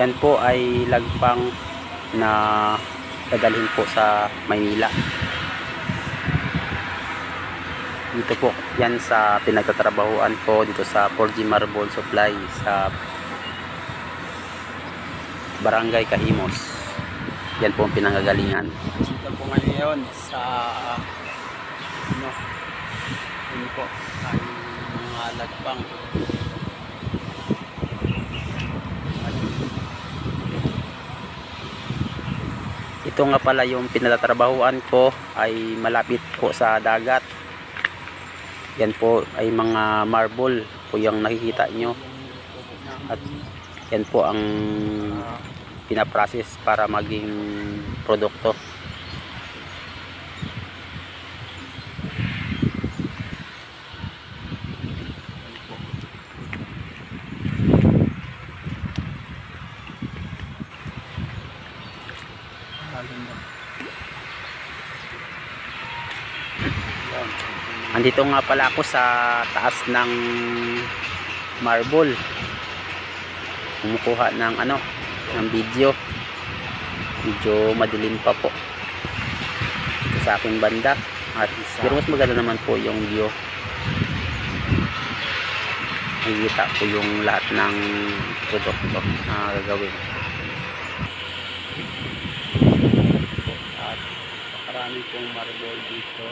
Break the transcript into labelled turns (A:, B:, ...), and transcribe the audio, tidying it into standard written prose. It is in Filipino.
A: Yan po ay lagpang na dadalhin po sa Maynila. Dito po yan sa pinagtatrabahuan ko dito sa 4G Marble Supply sa Barangay Kahimos. Yan po ang pinanggagalingan. Dito po ngayon sa yun po ay mga lagpang. Ito nga pala yung pinatatrabahuan ko ay malapit po sa dagat. Yan po ay mga marble po yung nakikita nyo. At yan po ang pinaprocess para maging produkto. Andito nga pala ako sa taas ng marble. Kumukuha ng ng video. Medyo madilim pa po sa aking banda. At pero mas maganda naman po yung view. Nakikita po yung lahat ng produkto na gagawin. At marami pong marble dito.